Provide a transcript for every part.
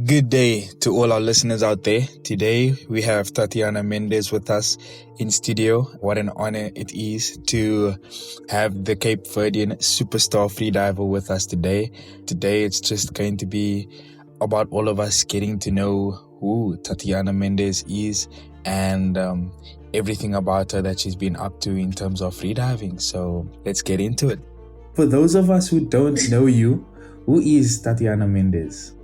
Good day to all our listeners out there. Today we have Tatiana Mendes with us in studio. What an honor it is to have the Cape Verdean superstar freediver with us today. Today it's just going to be about all of us getting to know who Tatiana Mendes is and everything about her that she's been up to in terms of freediving. So let's get into it. For those of us who don't know you, who is Tatiana Mendes?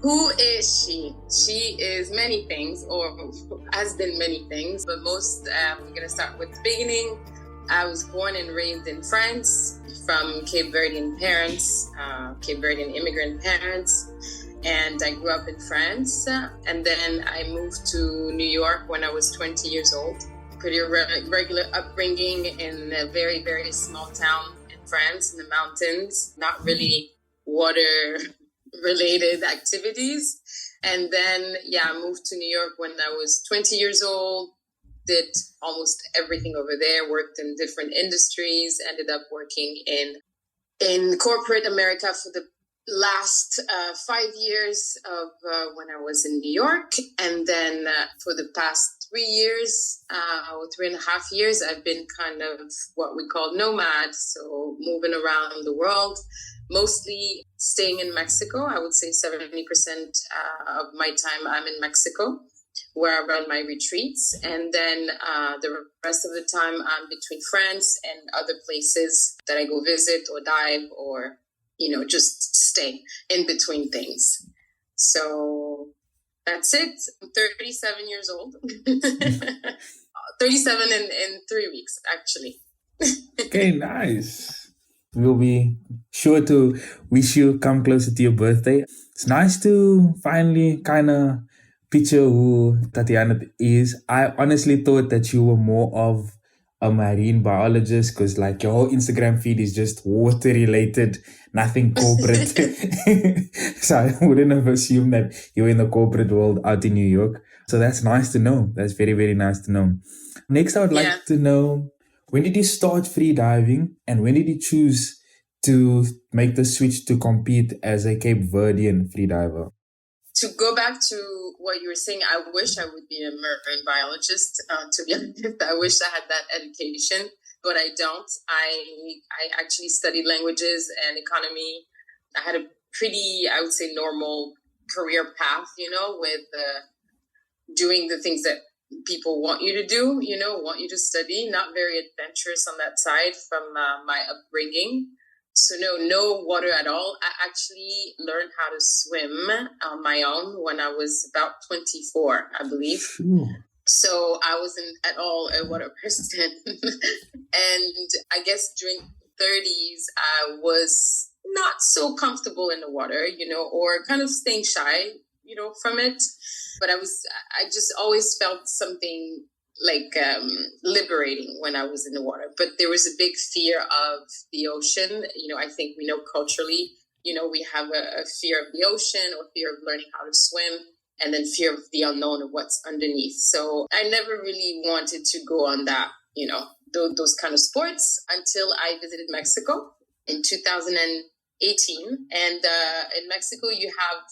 Who is she? She is many things, or has been many things, but most, I'm going to start with the beginning. I was born and raised in France from Cape Verdean parents, Cape Verdean immigrant parents, and I grew up in France. And then I moved to New York when I was 20 years old. Pretty regular upbringing in a very, very small town in France, in the mountains, not really water related activities. And then, I moved to New York when I was 20 years old, did almost everything over there, worked in different industries, ended up working in corporate America for the last 5 years of when I was in New York. And then for the past 3 years, or 3.5 years, I've been kind of what we call nomad, so moving around the world, mostly staying in Mexico. I would say 70% of my time I'm in Mexico, where I run my retreats. And then the rest of the time I'm between France and other places that I go visit or dive or, just stay in between things. So that's it. I'm 37 years old. 37 in 3 weeks, actually. Okay, nice. We'll be sure to wish you come closer to your birthday. It's nice to finally kind of picture who Tatiana is. I honestly thought that you were more of a marine biologist because your whole Instagram feed is just water related, nothing corporate. So I wouldn't have assumed that you're in the corporate world out in New York. So that's nice to know. That's very, very nice to know. Next, I would like to know, when did you start freediving and when did you choose to make the switch to compete as a Cape Verdean freediver? To go back to what you were saying, I wish I would be a marine biologist, to be honest. I wish I had that education, but I don't. I actually studied languages and economy. I had a pretty, I would say, normal career path, with doing the things that people want you to do, want you to study, not very adventurous on that side from my upbringing. So no water at all. I actually learned how to swim on my own when I was about 24, I believe. Sure. So I wasn't at all a water person. And I guess during 30s, I was not so comfortable in the water, or kind of staying shy, from it. But I just always felt something liberating when I was in the water. But there was a big fear of the ocean. I think we know culturally, we have a fear of the ocean or fear of learning how to swim, and then fear of the unknown of what's underneath. So I never really wanted to go on that, those kind of sports until I visited Mexico in 2018. And in Mexico, you have,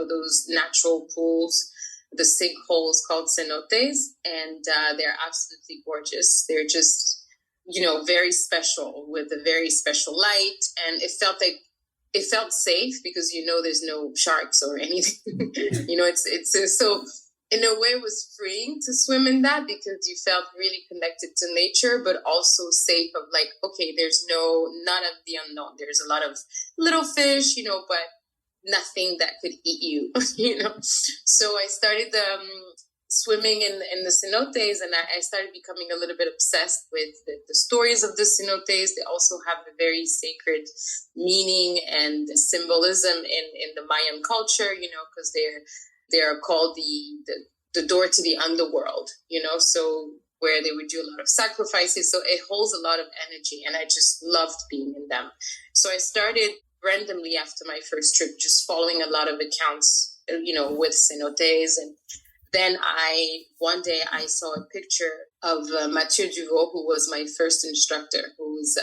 those natural pools, the sinkholes called cenotes, and they're absolutely gorgeous. They're just, very special with a very special light. And it felt safe because, there's no sharks or anything. It's so in a way it was freeing to swim in that because you felt really connected to nature, but also safe of okay, there's none of the unknown. There's a lot of little fish, but nothing that could eat you, So I started swimming in the cenotes, and I started becoming a little bit obsessed with the stories of the cenotes. They also have a very sacred meaning and symbolism in the Mayan culture, because they are called the door to the underworld, so where they would do a lot of sacrifices. So it holds a lot of energy, and I just loved being in them. So I started randomly after my first trip, just following a lot of accounts, with cenotes. And then one day I saw a picture of Mathieu Duvaux, who was my first instructor, who was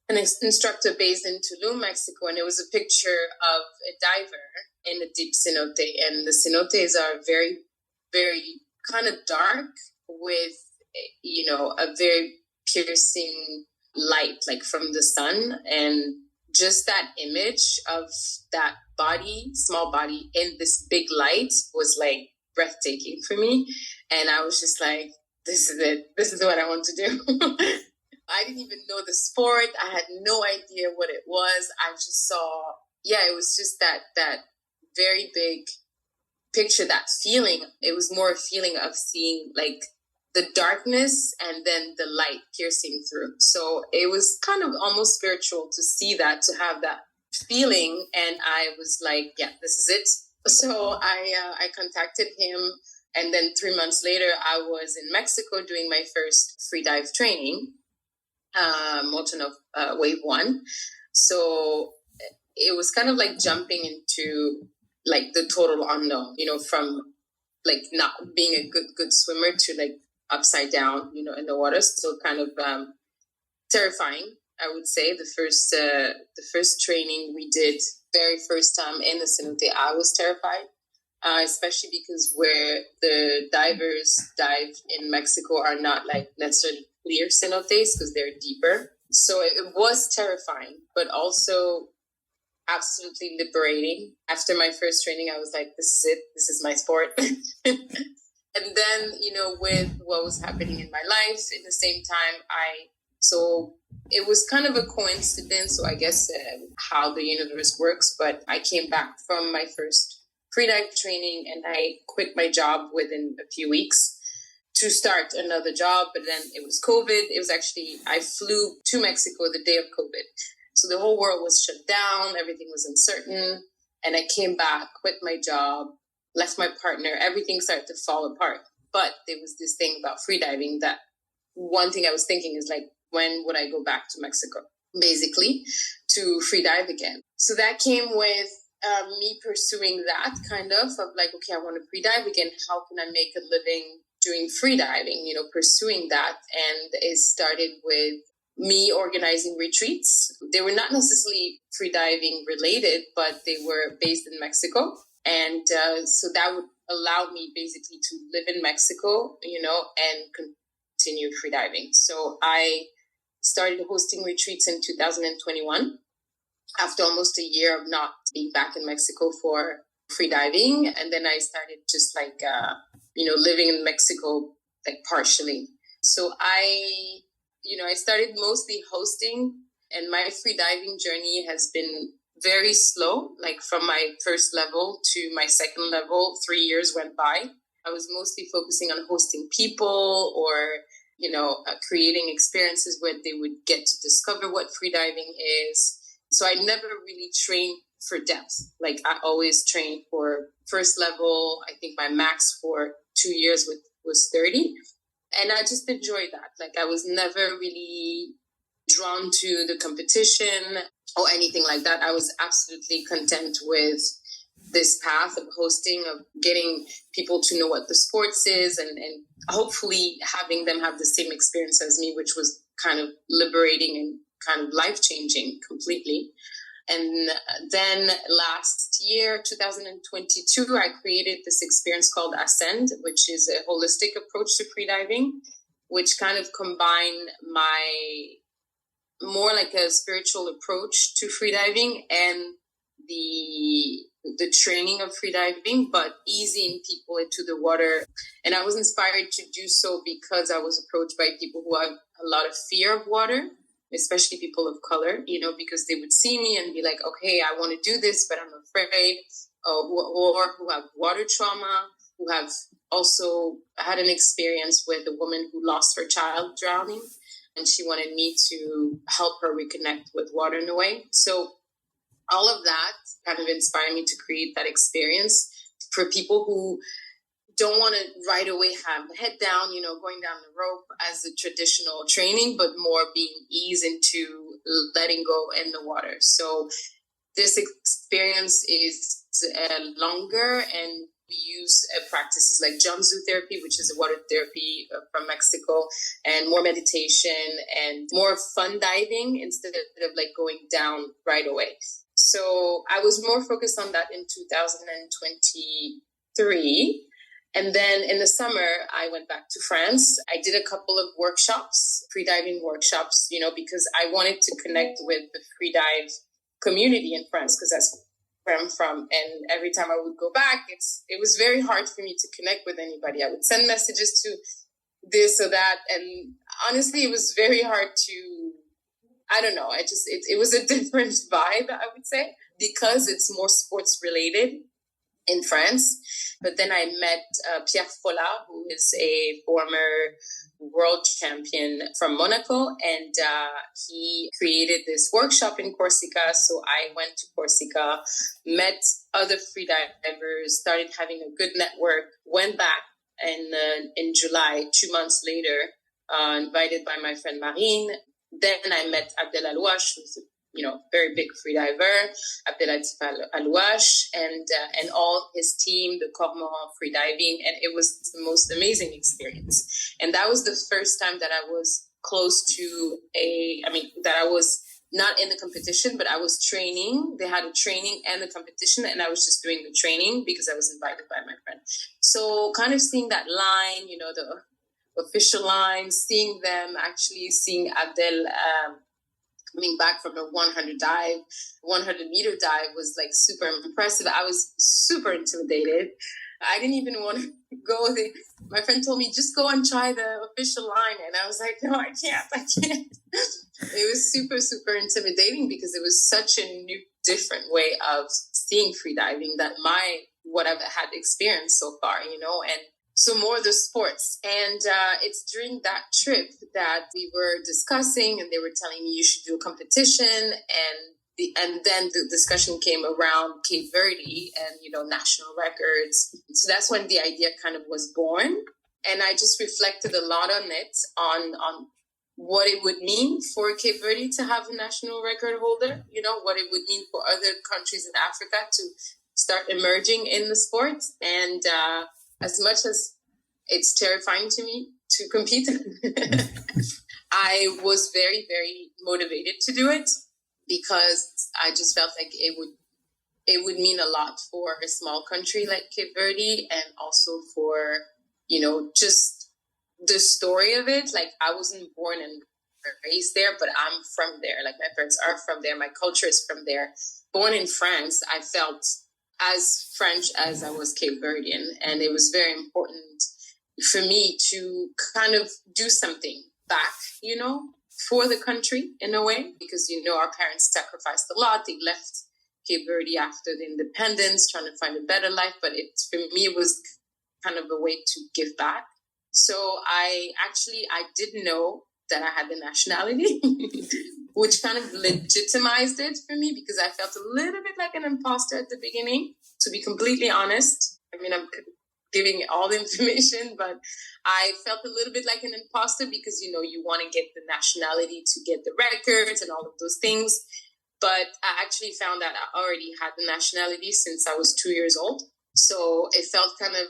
an instructor based in Tulum, Mexico. And it was a picture of a diver in a deep cenote. And the cenotes are very, very kind of dark with, a very piercing light, like from the sun. And just that image of that body, small body in this big light was like breathtaking for me. And I was just like, this is it. This is what I want to do. I didn't even know the sport. I had no idea what it was. I just saw, it was just that very big picture, that feeling. It was more a feeling of seeing like the darkness and then the light piercing through. So it was kind of almost spiritual to see that, to have that feeling. And I was like, yeah, this is it. So I contacted him. And then 3 months later, I was in Mexico doing my first free dive training, Molten of Wave 1. So it was kind of like jumping into like the total unknown, from like not being a good swimmer to like upside down, in the water. So kind of terrifying, I would say. The first training we did, very first time in the cenote, I was terrified. Especially because where the divers dive in Mexico are not like necessarily clear cenotes because they're deeper. So it was terrifying, but also absolutely liberating. After my first training, I was like, this is it. This is my sport. And then, with what was happening in my life at the same time, so it was kind of a coincidence. So I guess how the universe works, but I came back from my first freedive training and I quit my job within a few weeks to start another job. But then it was COVID. It was actually, I flew to Mexico the day of COVID. So the whole world was shut down. Everything was uncertain. And I came back, quit my job, left my partner. Everything started to fall apart. But there was this thing about freediving that one thing I was thinking is like, when would I go back to Mexico, basically, to freedive again? So that came with me pursuing that kind of like, okay, I want to freedive again. How can I make a living doing freediving, pursuing that? And it started with me organizing retreats. They were not necessarily freediving related, but they were based in Mexico. And so that would allow me basically to live in Mexico, and continue freediving. So I started hosting retreats in 2021. After almost a year of not being back in Mexico for freediving. And then I started just like, living in Mexico, like partially. So I started mostly hosting, and my freediving journey has been very slow. Like from my first level to my second level, 3 years went by. I was mostly focusing on hosting people or, creating experiences where they would get to discover what freediving is. So I never really trained for depth. Like I always trained for first level. I think my max for 2 years was 30. And I just enjoyed that. Like I was never really drawn to the competition or anything like that. I was absolutely content with this path of hosting, of getting people to know what the sports is and hopefully having them have the same experience as me, which was kind of liberating and kind of life-changing completely. And then last year, 2022, I created this experience called Ascend, which is a holistic approach to freediving, which kind of combine my more like a spiritual approach to freediving and the training of freediving, but easing people into the water. And I was inspired to do so because I was approached by people who have a lot of fear of water, especially people of color, because they would see me and be like, okay, I want to do this, but I'm afraid, or who have water trauma, who have also had an experience with a woman who lost her child drowning, and she wanted me to help her reconnect with water in a way. So all of that kind of inspired me to create that experience for people who don't want to right away have the head down, going down the rope as a traditional training, but more being eased into letting go in the water. So this experience is longer, and we use practices like jump zoo therapy, which is a water therapy from Mexico, and more meditation and more fun diving instead of like going down right away. So I was more focused on that in 2023. And then in the summer, I went back to France. I did a couple of workshops, freediving workshops, because I wanted to connect with the freedive community in France, because that's where I'm from. And every time I would go back, it was very hard for me to connect with anybody. I would send messages to this or that. And honestly, it was very hard to, I don't know. It was a different vibe, I would say, because it's more sports related in France. But then I met Pierre Follat, who is a former world champion from Monaco, and he created this workshop in Corsica. So I went to Corsica, met other freedivers, started having a good network, went back in July, 2 months later, invited by my friend Marine. Then I met Abdel Alouache, who's a very big freediver, Abdelatif Alouache, and all his team, the Cormoran Freediving, and it was the most amazing experience. And that was the first time that I was close to that I was not in the competition, but I was training. They had a training and a competition, and I was just doing the training because I was invited by my friend. So kind of seeing that line, the official line, seeing Abdel coming back from a 100-meter dive was like super impressive. I was super intimidated. I didn't even want to go. My friend told me, just go and try the official line. And I was like, no, I can't. It was super, super intimidating because it was such a new, different way of seeing freediving than what I've had experienced so far, and so more the sports. And it's during that trip that we were discussing, and they were telling me you should do a competition. And then the discussion came around Cape Verde and, national records. So that's when the idea kind of was born. And I just reflected a lot on it, on what it would mean for Cape Verde to have a national record holder, what it would mean for other countries in Africa to start emerging in the sport. And as much as it's terrifying to me to compete, I was very, very motivated to do it because I just felt like it would mean a lot for a small country like Cape Verde, and also for, just the story of it. Like, I wasn't born and raised there, but I'm from there. Like, my parents are from there. My culture is from there. Born in France, I felt as French as I was Cape Verdean. And it was very important for me to kind of do something back, for the country in a way, because, our parents sacrificed a lot. They left Cape Verde after the independence, trying to find a better life. But for me, it was kind of a way to give back. So I didn't know that I had the nationality, which kind of legitimized it for me, because I felt a little bit like an imposter at the beginning, to be completely honest. I mean, I'm giving all the information, but I felt a little bit like an imposter because, you want to get the nationality to get the records and all of those things. But I actually found that I already had the nationality since I was 2 years old. So it felt kind of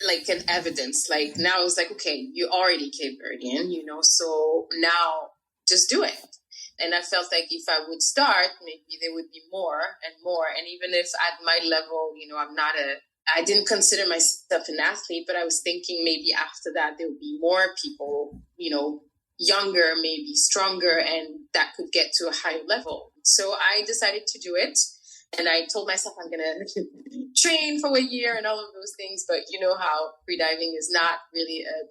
like an evidence. Like, now it's like, okay, you're already Cape Verdean, so now just do it. And I felt like if I would start, maybe there would be more and more. And even if at my level, I didn't consider myself an athlete, but I was thinking maybe after that there would be more people, younger, maybe stronger, and that could get to a higher level. So I decided to do it. And I told myself I'm going to train for a year and all of those things. But you know how freediving is not really a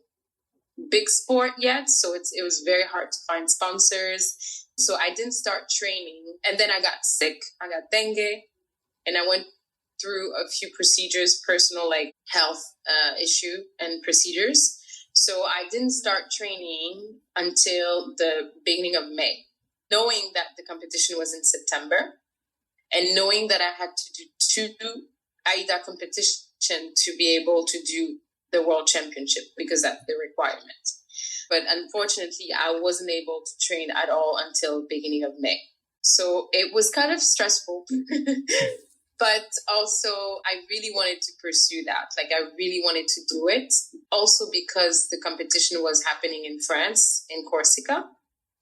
big sport yet. So it was very hard to find sponsors. So I didn't start training. And then I got sick. I got dengue. And I went through a few procedures, personal health issue and procedures. So I didn't start training until the beginning of May, knowing that the competition was in September. And knowing that I had to do 2 AIDA competition to be able to do the World Championship, because that's the requirement. But unfortunately, I wasn't able to train at all until beginning of May. So it was kind of stressful. But also, I really wanted to pursue that. Like, I really wanted to do it. Also because the competition was happening in France, in Corsica.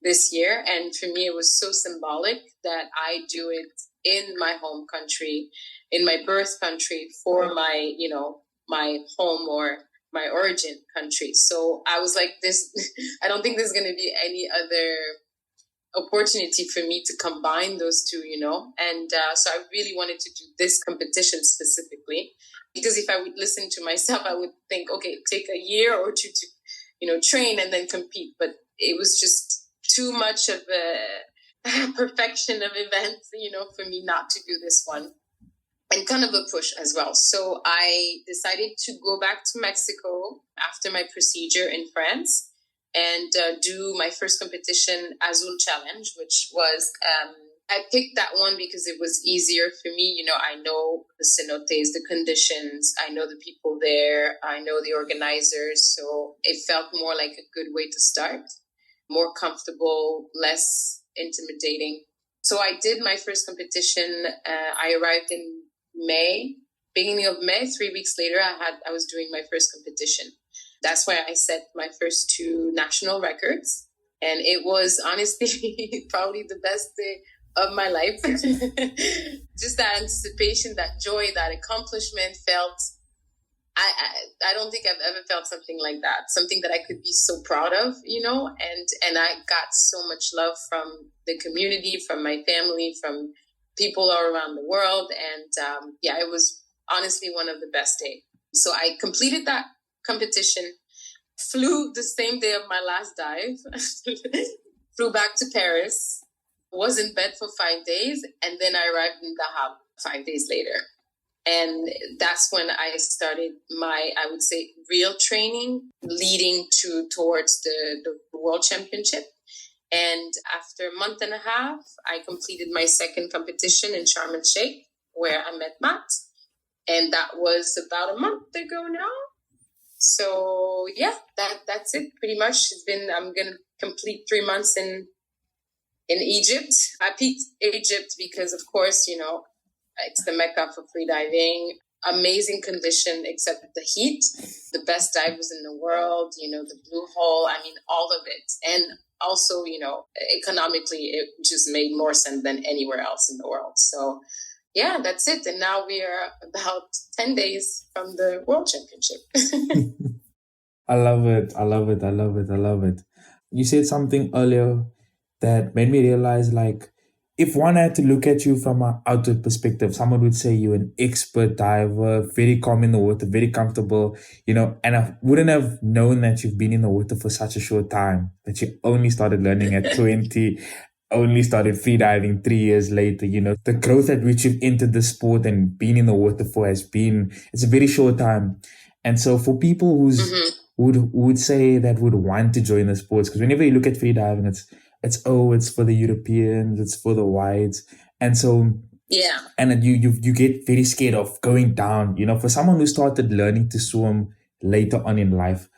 this year. And for me, it was so symbolic that I do it in my home country, in my birth country, for my, my home or my origin country. So I was like, this, I don't think there's going to be any other opportunity for me to combine those two, And so I really wanted to do this competition specifically, because if I would listen to myself, I would think, okay, take a year or two to, train and then compete. But it was just too much of a perfection of events, for me not to do this one. And kind of a push as well. So I decided to go back to Mexico after my procedure in France and do my first competition, Azul Challenge, which was, I picked that one because it was easier for me. I know the cenotes, the conditions, I know the people there, I know the organizers. So it felt more like a good way to start, more comfortable, less intimidating. So I did my first competition. I arrived in beginning of May. 3 weeks later, I was doing my first competition. That's where I set my first 2 national records. And it was honestly probably the best day of my life. Just that anticipation, that joy, that accomplishment felt, I don't think I've ever felt something like that. Something that I could be so proud of, and I got so much love from the community, from my family, from people all around the world. And it was honestly one of the best days. So I completed that competition, flew the same day of my last dive, flew back to Paris, was in bed for 5 days, and then I arrived in Dahab 5 days later. And that's when I started my, I would say, real training leading towards the World Championship. And after a month and a half, I completed my second competition in Sharm el Sheikh, where I met Matt. And that was about a month ago now. So yeah, that's it pretty much. I'm going to complete 3 months in Egypt. I picked Egypt because, of course, it's the Mecca for freediving. Amazing condition, except the heat. The best divers in the world, the blue hole. I mean, all of it. And also, economically, it just made more sense than anywhere else in the world. So yeah, that's it. And now we are about 10 days from the World Championship. I love it. I love it. I love it. I love it. You said something earlier that made me realize, like, if one had to look at you from an outward perspective, someone would say you're an expert diver, very calm in the water, very comfortable, and I wouldn't have known that you've been in the water for such a short time, that you only started learning at 20, only started freediving 3 years later. The growth at which you've entered the sport and been in the water for it's a very short time. And so for people would say that would want to join the sports, because whenever you look at freediving, it's for the Europeans, it's for the whites. And so, yeah. And you get very scared of going down, for someone who started learning to swim later on in life.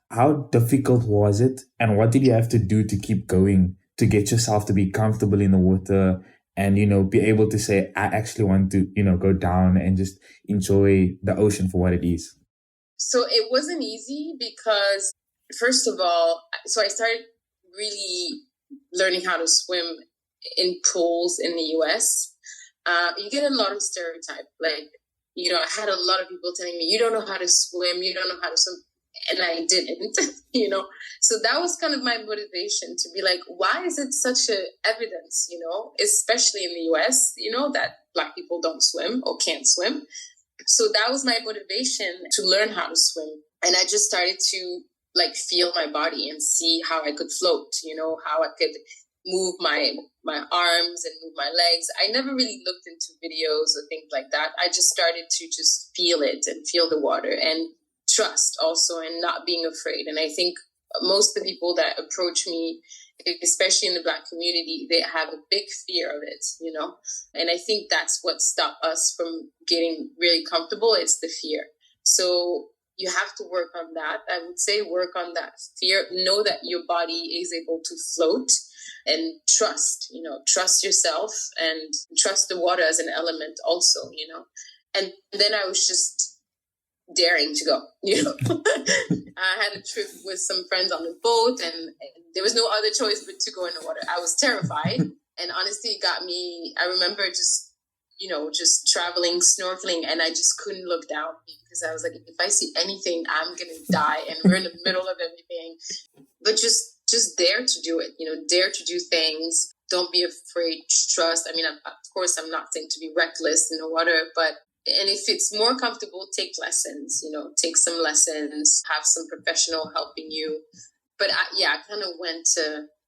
How difficult was it? And what did you have to do to keep going, to get yourself to be comfortable in the water and, be able to say, I actually want to, go down and just enjoy the ocean for what it is? So it wasn't easy because, first of all, so I started really learning how to swim in pools in the US. You get a lot of stereotype. Like, I had a lot of people telling me, you don't know how to swim, and I didn't, So that was kind of my motivation to be like, why is it such a evidence, especially in the US, that Black people don't swim or can't swim. So that was my motivation to learn how to swim. And I just started to feel my body and see how I could float, how I could move my arms and move my legs. I never really looked into videos or things like that. I just started to just feel it and feel the water and trust also, and not being afraid. And I think most of the people that approach me, especially in the Black community, they have a big fear of it, and I think that's what stopped us from getting really comfortable. It's the fear. So you have to work on that. I would say work on that fear. Know that your body is able to float, and trust yourself and trust the water as an element also, And then I was just daring to go, I had a trip with some friends on the boat, and there was no other choice but to go in the water. I was terrified, and honestly, it got me. I remember just traveling, snorkeling, and I just couldn't look down because I was like, if I see anything, I'm gonna die, and we're in the middle of everything. But just dare to do it, dare to do things. Don't be afraid. Trust. I mean, of course, I'm not saying to be reckless in the water, and if it's more comfortable, take lessons, take some lessons, have some professional helping you. But I kind of went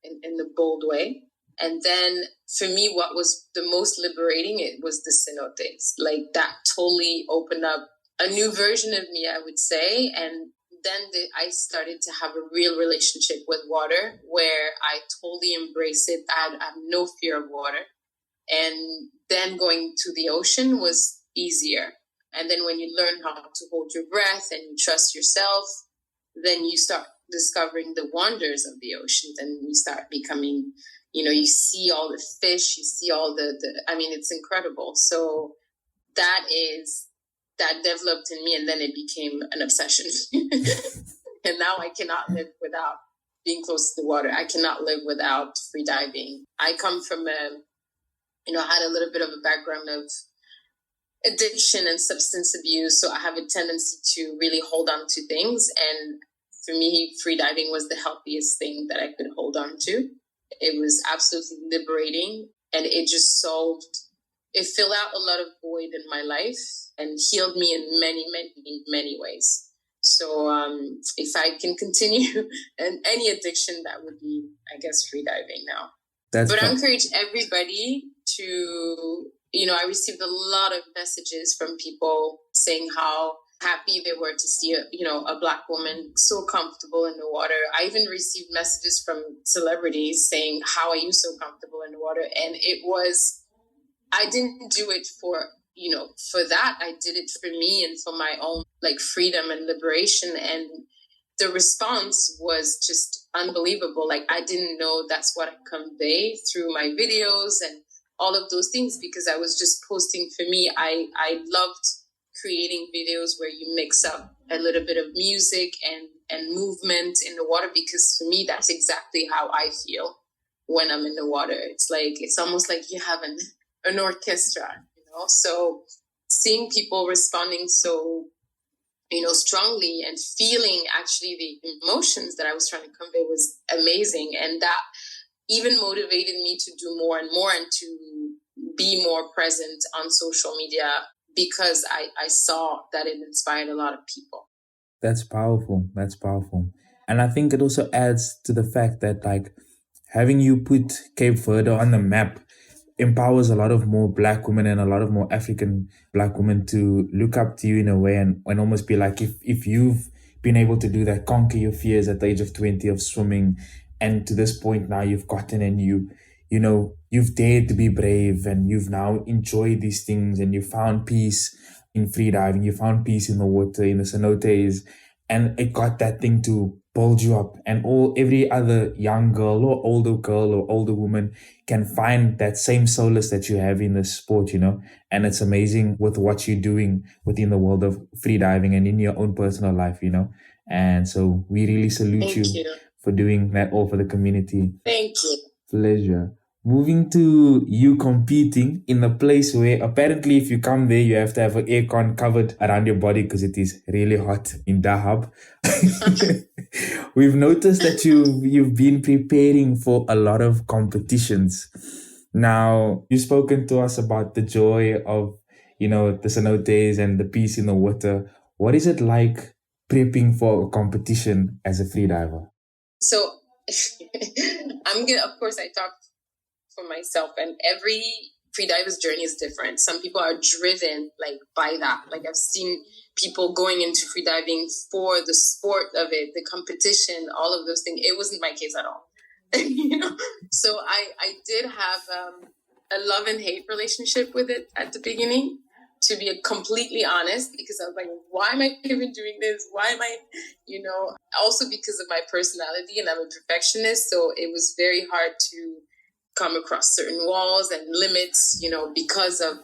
in the bold way. And then for me, what was the most liberating, it was the cenotes. Like that totally opened up a new version of me, I would say. And then I started to have a real relationship with water where I totally embraced it. I have no fear of water. And then going to the ocean was easier. And then when you learn how to hold your breath and you trust yourself, then you start discovering the wonders of the ocean. And you start becoming, you see all the fish, you see all it's incredible. So that developed in me, and then it became an obsession. And now I cannot live without being close to the water. I cannot live without free diving. I come from I had a little bit of a background of addiction and substance abuse. So I have a tendency to really hold on to things. And for me, free diving was the healthiest thing that I could hold on to. It was absolutely liberating, and it filled out a lot of void in my life and healed me in many, many, many ways. So if I can continue and any addiction, that would be, I guess, free diving now. I encourage everybody to, I received a lot of messages from people saying how happy they were to see a Black woman so comfortable in the water. I even received messages from celebrities saying, how are you so comfortable in the water? And I didn't do it for that. I did it for me and for my own freedom and liberation. And the response was just unbelievable. I didn't know that's what I convey through my videos and all of those things, because I was just posting for me. I loved creating videos where you mix up a little bit of music and movement in the water, because for me, that's exactly how I feel when I'm in the water. It's almost like you have an orchestra, So seeing people responding so, strongly and feeling actually the emotions that I was trying to convey was amazing. And that even motivated me to do more and more and to be more present on social media, because I saw that it inspired a lot of people. That's powerful. That's powerful. And I think it also adds to the fact that having you put Cape Verde on the map empowers a lot of more Black women and a lot of more African Black women to look up to you in a way and almost be like, if you've been able to do that, conquer your fears at the age of 20 of swimming, and to this point now you've gotten and you've dared to be brave, and you've now enjoyed these things, and you found peace in freediving, you found peace in the water, in the cenotes, and it got that thing to build you up. And every other young girl or older woman can find that same solace that you have in this sport, and it's amazing with what you're doing within the world of freediving and in your own personal life, and so we really salute you for doing that all for the community. Thank you. Pleasure. Moving to you competing in a place where apparently if you come there, you have to have an aircon covered around your body because it is really hot in Dahab. We've noticed that you've been preparing for a lot of competitions. Now, you've spoken to us about the joy of, the cenotes and the peace in the water. What is it like prepping for a competition as a freediver? So, of course, I talked for myself, and every freediver's journey is different. Some people are driven by that. I've seen people going into freediving for the sport of it, the competition, all of those things. It wasn't my case at all. So I did have a love and hate relationship with it at the beginning, to be completely honest, because I was like, why am I even doing this? Why am I, also because of my personality, and I'm a perfectionist. So it was very hard to come across certain walls and limits, because of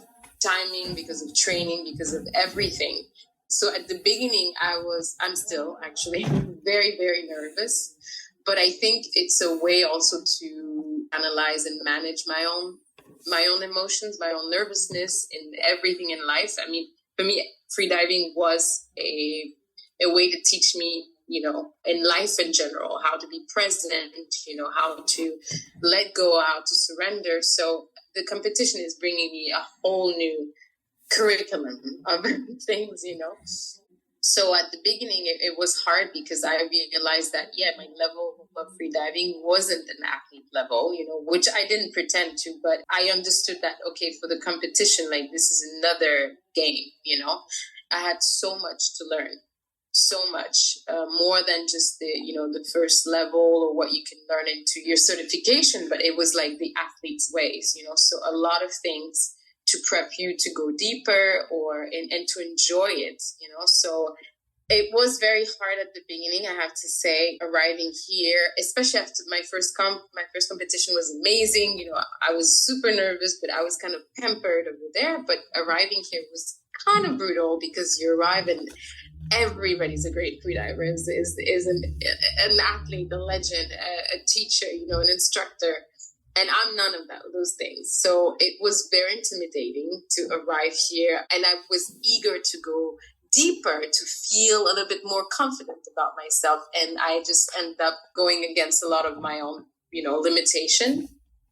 timing, because of training, because of everything. So at the beginning, I'm still actually very, very nervous, but I think it's a way also to analyze and manage my own emotions, my own nervousness in everything in life. I mean, for me, freediving was a way to teach me, in life in general, how to be present, how to let go, how to surrender. So the competition is bringing me a whole new curriculum of things, So at the beginning, it was hard because I realized that, my level of freediving wasn't an athlete level, which I didn't pretend to, but I understood that, okay, for the competition, like this is another game, I had so much to learn, so much more than just the first level or what you can learn into your certification, but it was like the athlete's ways, so a lot of things to prep you to go deeper and to enjoy it, So it was very hard at the beginning, I have to say, arriving here, especially after my first competition was amazing. I was super nervous, but I was kind of pampered over there. But arriving here was kind of brutal because you arrive and everybody's a great freediver, is an athlete, a legend, a teacher, an instructor. And I'm none of those things. So it was very intimidating to arrive here. And I was eager to go deeper, to feel a little bit more confident about myself. And I just ended up going against a lot of my own, limitation.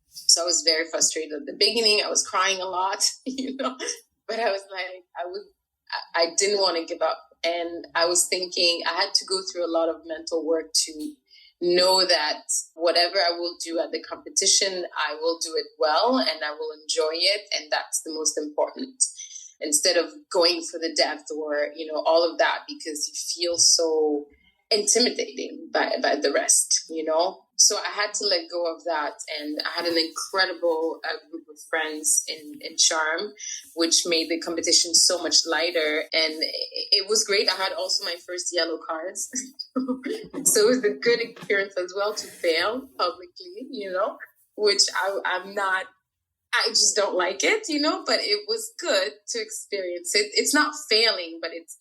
So I was very frustrated at the beginning. I was crying a lot, but I was like, I didn't want to give up. And I was thinking I had to go through a lot of mental work to know that whatever I will do at the competition, I will do it well and I will enjoy it. And that's the most important, instead of going for the depth or, all of that, because you feel so intimidating by the rest, So I had to let go of that. And I had an incredible group of friends in Charm, which made the competition so much lighter. And it was great. I had also my first yellow cards. So it was a good experience as well to fail publicly, which I'm not, I just don't like it, but it was good to experience it. It's not failing, but it's,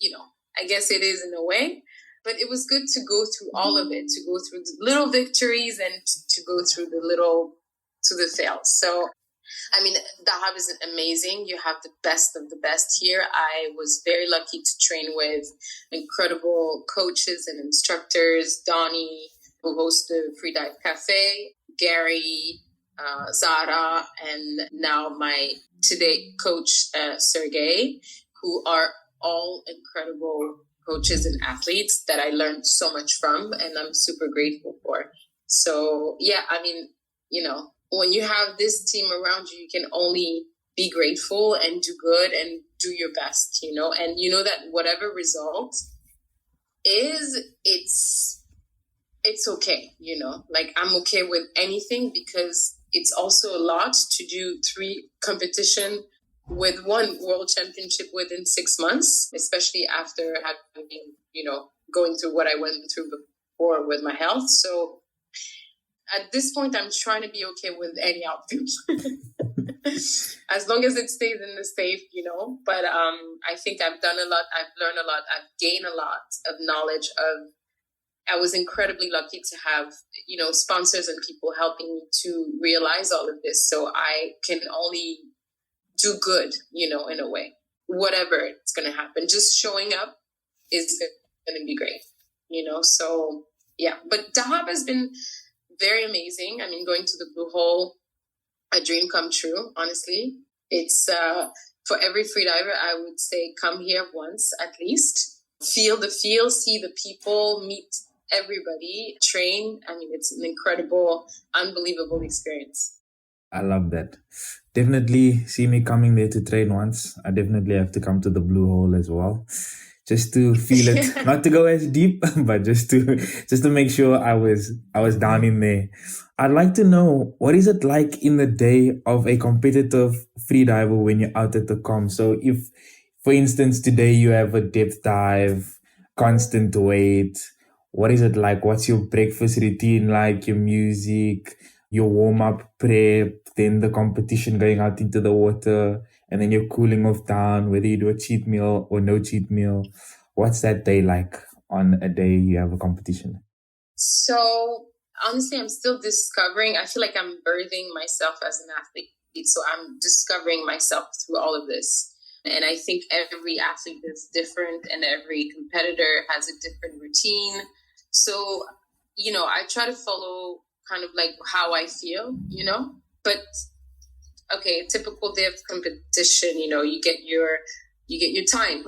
I guess it is in a way. But it was good to go through all of it, to go through the little victories and to go through the fails. So, I mean, Dahab is amazing. You have the best of the best here. I was very lucky to train with incredible coaches and instructors. Donnie, who hosts the Freedive Cafe, Gary, Zara, and now my today coach, Sergey, who are all incredible coaches and athletes that I learned so much from, and I'm super grateful for. So, yeah, I mean, when you have this team around you, you can only be grateful and do good and do your best, and that whatever result is, it's okay, like I'm okay with anything, because it's also a lot to do 3 competition with 1 world championship within 6 months, especially after having been, going through what I went through before with my health. So at this point, I'm trying to be okay with any outcome, as long as it stays in the safe, But I think I've done a lot. I've learned a lot. I've gained a lot of knowledge I was incredibly lucky to have, sponsors and people helping me to realize all of this. So I can only do good, in a way, whatever it's going to happen. Just showing up is going to be great, So, yeah. But Dahab has been very amazing. I mean, going to the Blue Hole, a dream come true, honestly. It's for every freediver, I would say, come here once at least. Feel the feel, see the people, meet everybody, train. I mean, it's an incredible, unbelievable experience. I love that. Definitely see me coming there to train once. I definitely have to come to the Blue Hole as well, just to feel it. Not to go as deep, but just to make sure I was down in there. I'd like to know, what is it like in the day of a competitive freediver when you're out at the comp? So if, for instance, today you have a depth dive, constant weight, what is it like? What's your breakfast routine like? Your music, your warm-up prep, then the competition, going out into the water, and then you're cooling off down, whether you do a cheat meal or no cheat meal. What's that day like on a day you have a competition? So honestly, I'm still discovering. I feel like I'm birthing myself as an athlete. So I'm discovering myself through all of this. And I think every athlete is different and every competitor has a different routine. So, I try to follow kind of like how I feel, but okay, a typical day of competition, you get your time,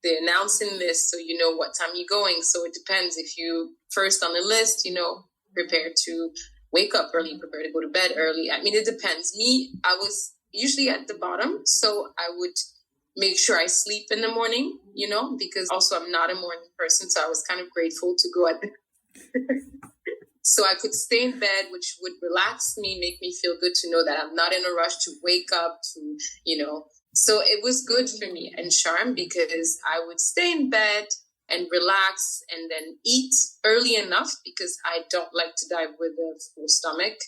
they're announcing this, so you know what time you're going. So it depends. If you first on the list, prepare to wake up early, prepare to go to bed early. I mean, it depends. Me, I was usually at the bottom, so I would make sure I sleep in the morning, because also I'm not a morning person, so I was kind of grateful to go at the so I could stay in bed, which would relax me, make me feel good to know that I'm not in a rush to wake up to. So it was good for me and charm, because I would stay in bed and relax and then eat early enough, because I don't like to dive with a full stomach.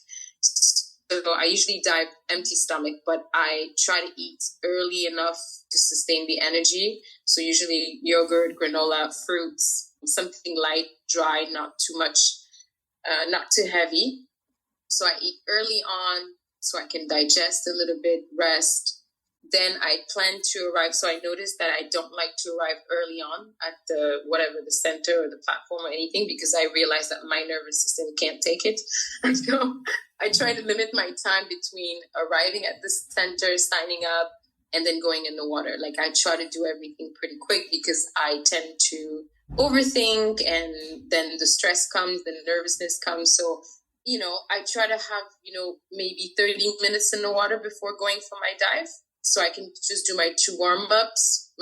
So I usually dive empty stomach, but I try to eat early enough to sustain the energy. So usually yogurt, granola, fruits, something light, dry, not too much, not too heavy. So I eat early on so I can digest a little bit, rest. Then I plan to arrive. So I noticed that I don't like to arrive early on at the center or the platform or anything, because I realize that my nervous system can't take it. So I try to limit my time between arriving at the center, signing up, and then going in the water. Like I try to do everything pretty quick, because I tend to overthink, and then the stress comes, the nervousness comes. So, I try to have, maybe 30 minutes in the water before going for my dive. So I can just do my two warm-ups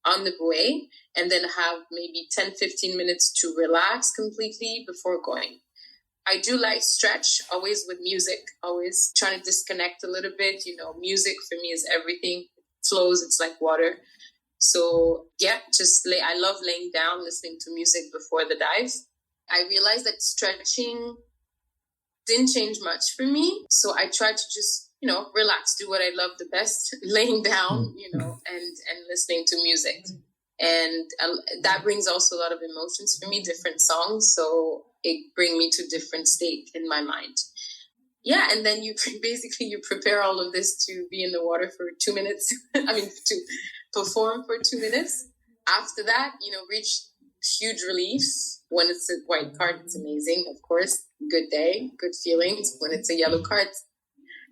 on the buoy, and then have maybe 10, 15 minutes to relax completely before going. I do like stretch, always with music, always trying to disconnect a little bit. Music for me is everything. It flows, it's like water. So yeah, I love laying down, listening to music before the dive. I realized that stretching didn't change much for me. So I tried to just, relax, do what I love the best, laying down, and listening to music. And that brings also a lot of emotions for me, different songs. So it bring me to different state in my mind. Yeah. And then you prepare all of this to be in the water for 2 minutes. To perform for 2 minutes. After that, reach huge reliefs. When it's a white card, it's amazing, of course. Good day, good feelings. When it's a yellow card,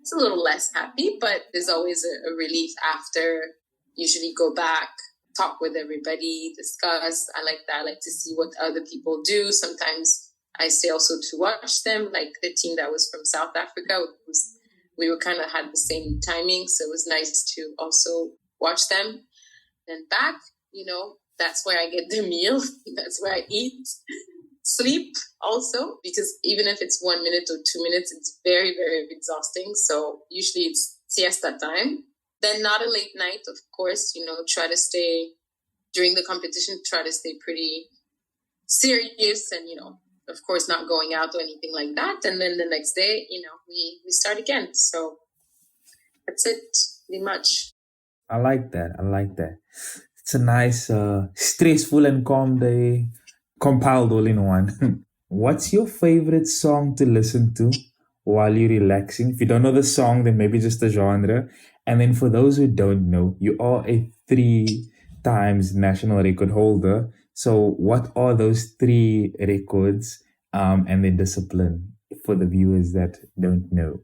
it's a little less happy, but there's always a relief after. Usually go back, talk with everybody, discuss. I like that. I like to see what other people do. Sometimes I stay also to watch them, like the team that was from South Africa. We were kind of had the same timing, so it was nice to also watch them. Then back, that's where I get the meal. That's where I eat. Sleep also, because even if it's 1 minute or 2 minutes, it's very, very exhausting. So usually it's siesta time. Then not a late night, of course, try to stay during the competition, try to stay pretty serious and, of course, not going out or anything like that. And then the next day, we start again. So that's it, pretty much. I like that. It's a nice, stressful and calm day, compiled all in one. What's your favorite song to listen to while you're relaxing? If you don't know the song, then maybe just the genre. And then for those who don't know, you are a 3 times national record holder. So what are those 3 records and the discipline for the viewers that don't know?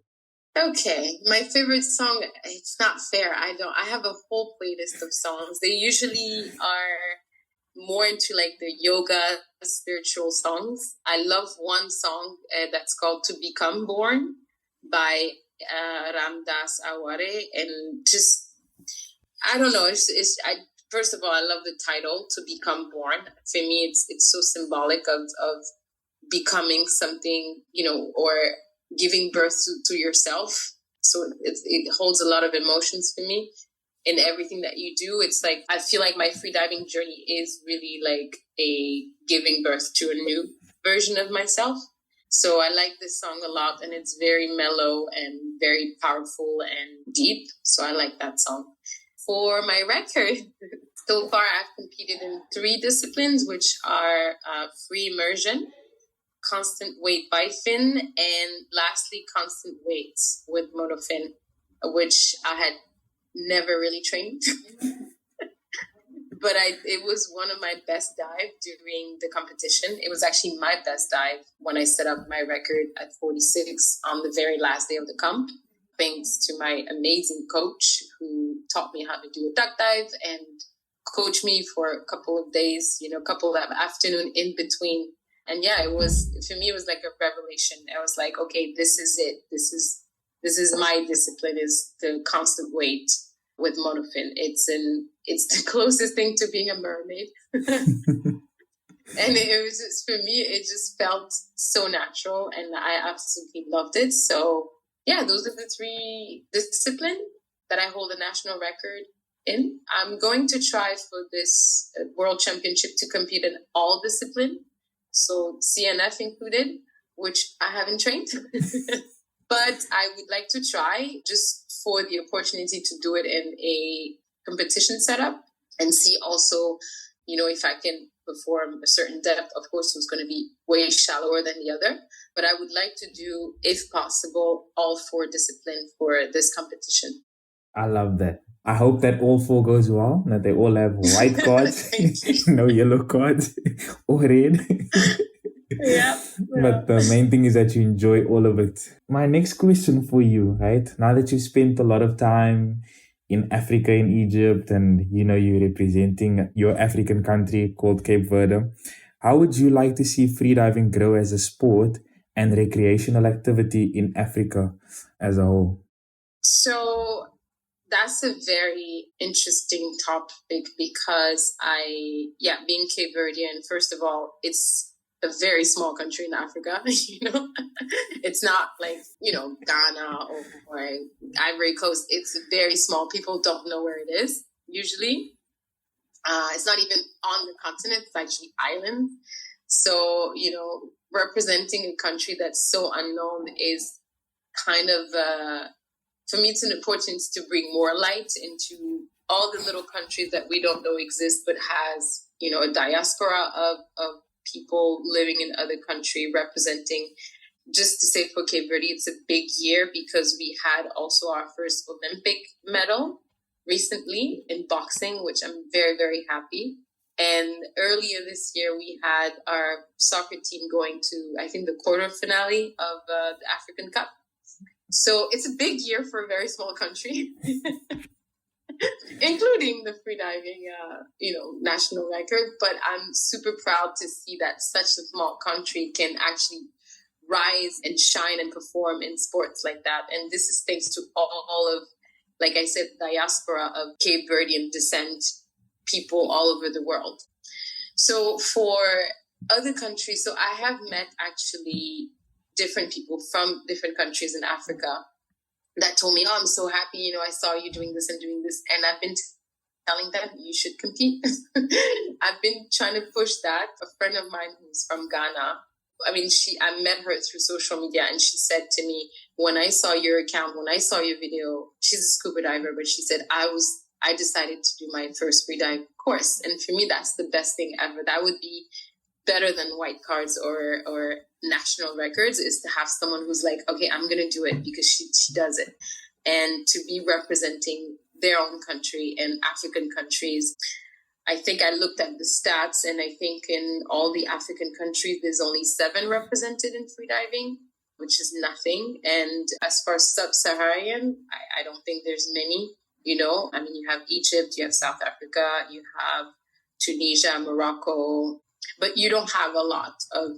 Okay, my favorite song, it's not fair. I have a whole playlist of songs. They usually are more into like the yoga, spiritual songs. I love one song that's called To Become Born by Ramdas Aware. And just, I don't know, first of all, I love the title, To Become Born. For me, it's so symbolic of becoming something, or giving birth to yourself. So it holds a lot of emotions for me in everything that you do. It's like, I feel like my freediving journey is really like a giving birth to a new version of myself. So I like this song a lot, and it's very mellow and very powerful and deep. So I like that song. For my record, so far I've competed in 3 disciplines, which are free immersion, constant weight bifin, and lastly, constant weights with monofin, which I had never really trained. But it was one of my best dives during the competition. It was actually my best dive when I set up my record at 46 on the very last day of the comp, thanks to my amazing coach who taught me how to do a duck dive and coached me for a couple of days, a couple of afternoon in between. And yeah, for me, it was like a revelation. I was like, okay, this is it. This is my discipline, is the constant weight with monofin. It's the closest thing to being a mermaid. And it was just, for me, it just felt so natural, and I absolutely loved it. So yeah, those are the 3 disciplines that I hold a national record in. I'm going to try for this World Championship to compete in all disciplines, so CNF included, which I haven't trained. But I would like to try, just for the opportunity to do it in a competition setup, and see also, if I can perform a certain depth. Of course, it's going to be way shallower than the other, but I would like to do, if possible, all 4 disciplines for this competition. I love that. I hope that all 4 goes well, that they all have white cards, no yellow cards or red. Yeah. But the main thing is that you enjoy all of it. My next question for you, right? Now that you spent a lot of time in Africa, in Egypt, and you're representing your African country called Cape Verde, how would you like to see freediving grow as a sport and recreational activity in Africa as a whole? So that's a very interesting topic, because being Cape Verdean, first of all, it's a very small country in Africa. It's not like, Ghana or Ivory Coast. It's very small. People don't know where it is usually. It's not even on the continent. It's actually island. So, representing a country that's so unknown is kind of, for me, it's an opportunity to bring more light into all the little countries that we don't know exist, but has, a diaspora of people living in other countries representing. Just to say, for Cape Verde, it's a big year because we had also our first Olympic medal recently in boxing, which I'm very, very happy. And earlier this year, we had our soccer team going to, I think, the quarter finale of the African Cup. So it's a big year for a very small country, including the freediving, national record. But I'm super proud to see that such a small country can actually rise and shine and perform in sports like that. And this is thanks to all of, like I said, diaspora of Cape Verdean descent people all over the world. So for other countries, so I have met actually different people from different countries in Africa that told me, oh, I'm so happy, I saw you doing this and doing this. And I've been telling them, you should compete. I've been trying to push that. A friend of mine who's from Ghana, I met her through social media, and she said to me, when I saw your account, when I saw your video, she's a scuba diver, but she said, I decided to do my first freedive course. And for me, that's the best thing ever. That would be better than white cards or national records, is to have someone who's like, okay, I'm going to do it because she does it. And to be representing their own country and African countries. I think I looked at the stats, and I think in all the African countries, there's only 7 represented in freediving, which is nothing. And as far as sub-Saharan, I don't think there's many, you have Egypt, you have South Africa, you have Tunisia, Morocco, but you don't have a lot of,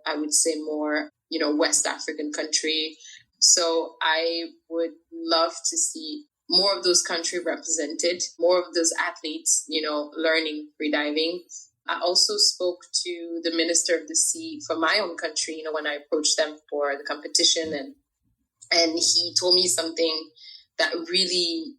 I would say more, West African country. So I would love to see more of those countries represented, more of those athletes, learning freediving. I also spoke to the Minister of the Sea for my own country, when I approached them for the competition, and he told me something that really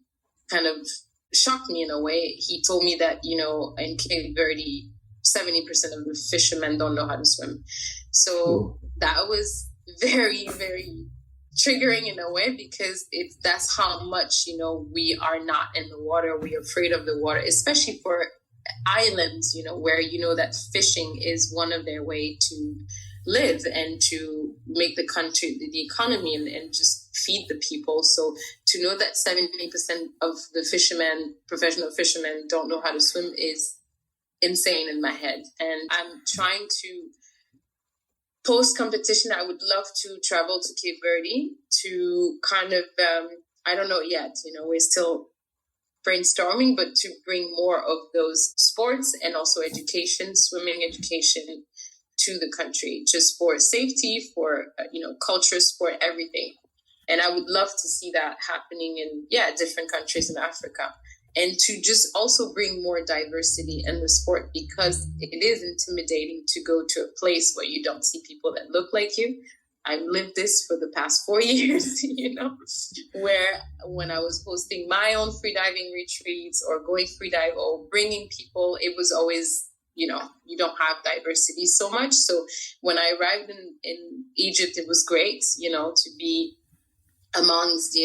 kind of shocked me in a way. He told me that, in Cape Verde, 70% of the fishermen don't know how to swim. So that was very, very triggering in a way, because that's how much, we are not in the water. We're afraid of the water, especially for islands, where that fishing is one of their way to live and to make the country, the economy, and just feed the people. So to know that 70% of the fishermen, professional fishermen, don't know how to swim is insane in my head. And I'm trying to, post competition, I would love to travel to Cape Verde to kind of, I don't know yet, we're still brainstorming, but to bring more of those sports and also education, swimming education to the country, just for safety, for, culture, sport, everything. And I would love to see that happening in, different countries in Africa. And to just also bring more diversity in the sport, because it is intimidating to go to a place where you don't see people that look like you. I've lived this for the past 4 years, where when I was hosting my own freediving retreats or going freedive or bringing people, it was always, you don't have diversity so much. So when I arrived in Egypt, it was great, to be amongst,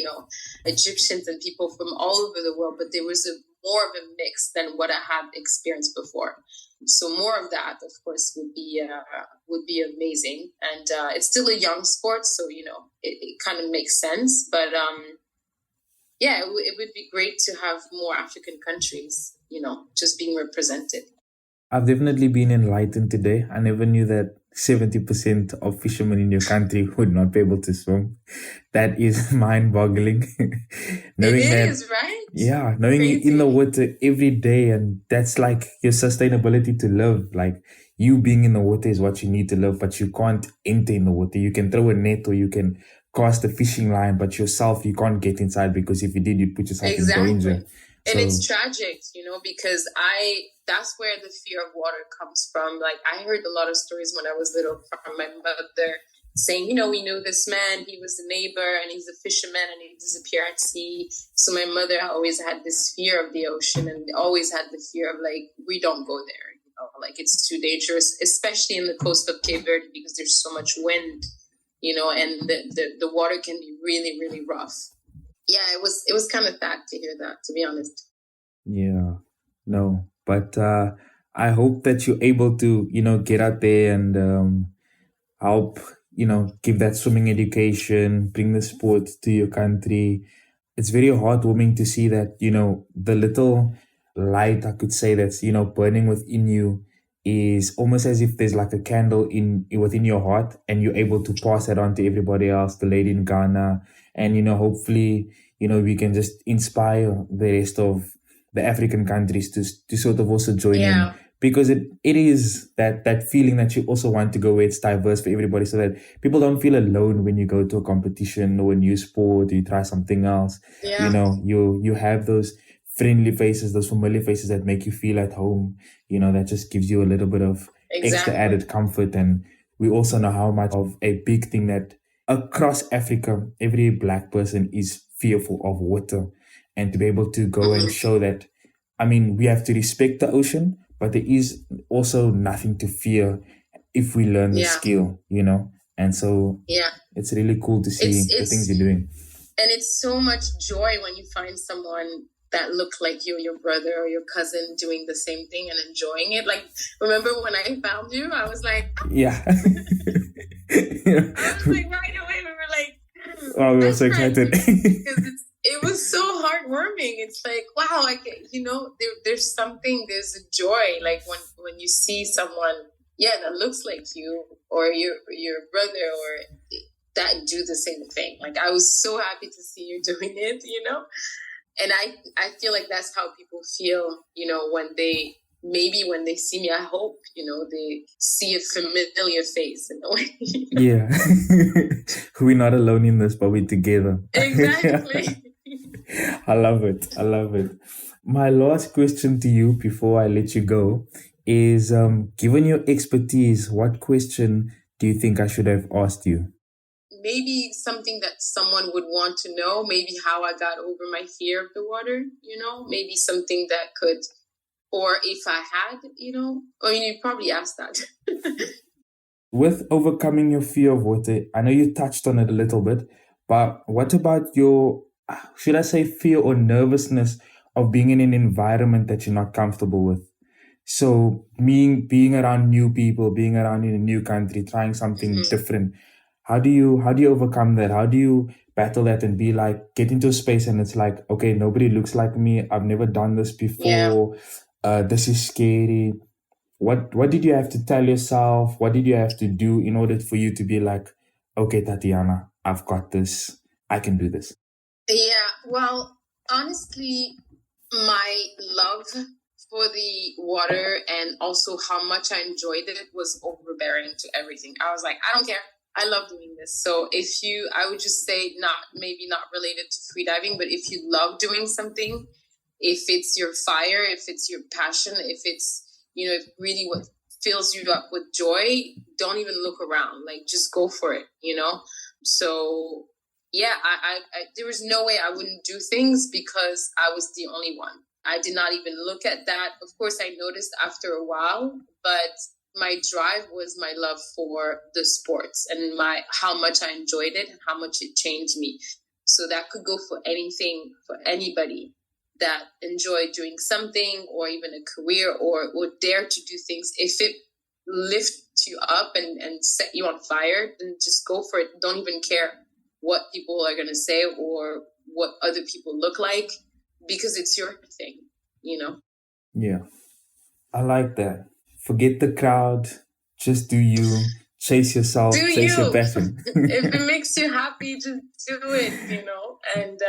Egyptians and people from all over the world, but there was more of a mix than what I had experienced before. So more of that, of course, would be amazing. And it's still a young sport, so it kind of makes sense. But it would be great to have more African countries, just being represented. I've definitely been enlightened today. I never knew that 70% of fishermen in your country would not be able to swim. That is mind-boggling. Right? Yeah, knowing you're in the water every day, and that's like your sustainability to live. Like, you being in the water is what you need to live, but you can't enter in the water. You can throw a net or you can cast a fishing line, but yourself, you can't get inside, because if you did, you'd put yourself in danger. And it's tragic, because that's where the fear of water comes from. Like, I heard a lot of stories when I was little from my mother saying, we knew this man, he was a neighbor and he's a fisherman and he disappeared at sea. So my mother always had this fear of the ocean and always had the fear of, like, we don't go there, like, it's too dangerous, especially in the coast of Cape Verde, because there's so much wind, and the water can be really, really rough. Yeah, it was kind of sad to hear that, to be honest. Yeah, no, but I hope that you're able to, get out there and help, give that swimming education, bring the sport to your country. It's very heartwarming to see that, the little light, I could say, that's, burning within you is almost as if there's like a candle within your heart, and you're able to pass that on to everybody else, the lady in Ghana. And, hopefully, we can just inspire the rest of the African countries to sort of also join in, because it is that feeling that you also want to go where it's diverse for everybody, so that people don't feel alone when you go to a competition or a new sport, or you try something else. You have those friendly faces, those familiar faces that make you feel at home, that just gives you a little bit of extra added comfort. And we also know how much of a big thing that across Africa, every Black person is fearful of water. And to be able to go and show that, we have to respect the ocean, but there is also nothing to fear if we learn the skill, And so it's really cool to see the things you're doing. And it's so much joy when you find someone that look like you, your brother or your cousin, doing the same thing and enjoying it. Like, remember when I found you, I was like, yeah. I was like, right away, we were like, oh, we were so excited. Because it was so heartwarming. It's like, wow, there's a joy. Like when you see someone, that looks like you or your brother or that do the same thing. Like, I was so happy to see you doing it, And I feel like that's how people feel, when they see me. I hope, they see a familiar face in a way. Yeah. We're not alone in this, but we're together. Exactly. I love it. My last question to you before I let you go is, given your expertise, what question do you think I should have asked you? Maybe something that someone would want to know, maybe how I got over my fear of the water, maybe something that could Or if I had, or you probably asked that. With overcoming your fear of water, I know you touched on it a little bit, but what about your, should I say, fear or nervousness of being in an environment that you're not comfortable with? So being around new people, being around in a new country, trying something different, how do you overcome that? How do you battle that and be like, get into a space and it's like, okay, nobody looks like me. I've never done this before. This is scary. What did you have to tell yourself? What did you have to do in order for you to be like, okay, Tatiana, I've got this. I can do this. Yeah, well, honestly, my love for the water and also how much I enjoyed it was overbearing to everything. I was like, I don't care. I love doing this. So I would just say maybe not related to freediving, but if you love doing something, if it's your fire, if it's your passion, if it's, if really what fills you up with joy, don't even look around. Like, just go for it, So, yeah, I there was no way I wouldn't do things because I was the only one. I did not even look at that. Of course, I noticed after a while, but my drive was my love for the sports and how much I enjoyed it and how much it changed me. So that could go for anything, for anybody that enjoy doing something or even a career or dare to do things. If it lifts you up and set you on fire, then just go for it. Don't even care what people are going to say or what other people look like, because it's your thing, Yeah, I like that. Forget the crowd. Just do you. Chase yourself. Chase your passion. If it makes you happy, just do it, And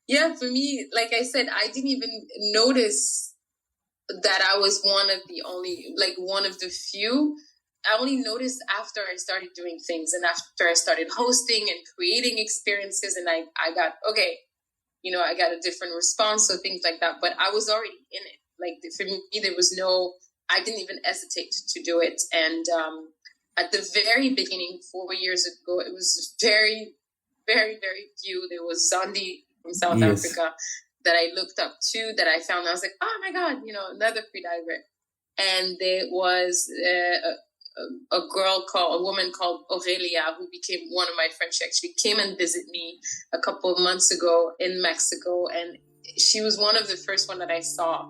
yeah, for me, like I said, I didn't even notice that I was one of the few. I only noticed after I started doing things and after I started hosting and creating experiences, and I got, okay, I got a different response, so things like that. But I was already in it. Like, for me, I didn't even hesitate to do it. And at the very beginning, 4 years ago, it was very, very, very few. There was Zandi from South Africa that I looked up to, that I found. I was like, oh my God, another freediver. And there was a woman called Aurelia, who became one of my friends. She actually came and visited me a couple of months ago in Mexico. And she was one of the first one that I saw.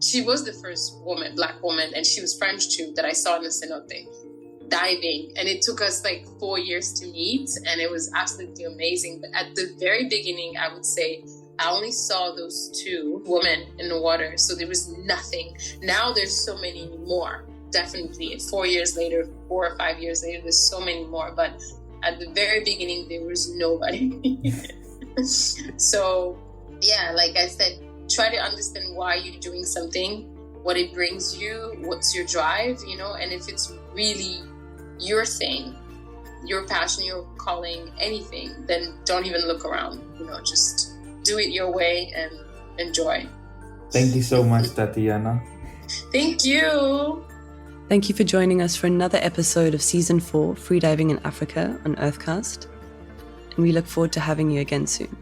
She was the first Black woman, and she was French too, that I saw in the cenote diving. And it took us like 4 years to meet, and it was absolutely amazing. But at the very beginning, I would say I only saw those two women in the water. So there was nothing. Now there's so many more. Definitely 4 years later, 4 or 5 years later, there's so many more. But at the very beginning, there was nobody. So yeah, like I said, try to understand why you're doing something, what it brings you, what's your drive, and if it's really your thing, your passion, your calling, anything, then don't even look around, just do it your way and enjoy. Thank you so much, Tatiana. Thank you. Thank you for joining us for another episode of Season 4, Freediving in Africa on Earthcast. And we look forward to having you again soon.